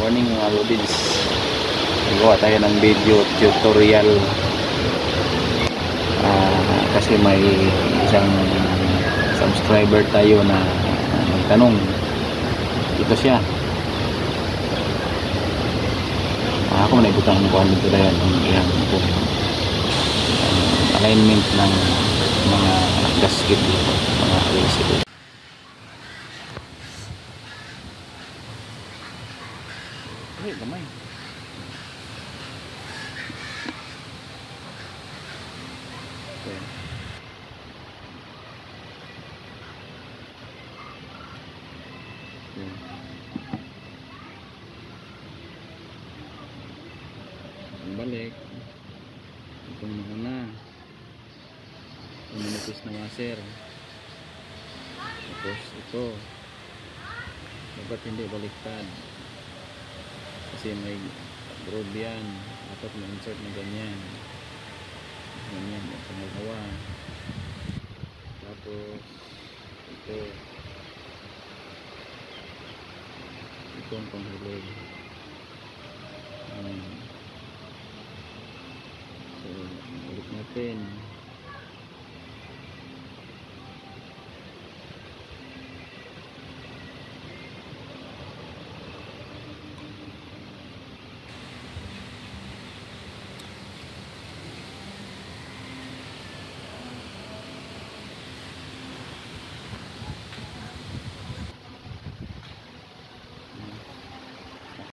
Morning mga Lodids. Gawa tayo ng video tutorial. Kasi may isang subscriber tayo na nagtanong. Ito siya. Ako na ibutang ko ano ito dahil ang alignment ng mga gasket dito, mga AC. Ay, gamay. Okay. Okay. Balik. Itong muna. Minipis na washer. Tapos ito. Dapat hindi baliktad. Kasi may groove yan. Dapat ma-insert na ganyan. Ganyan. Ang pangalawa. Tapos ito. Ito ang panghulog. So, ulit natin.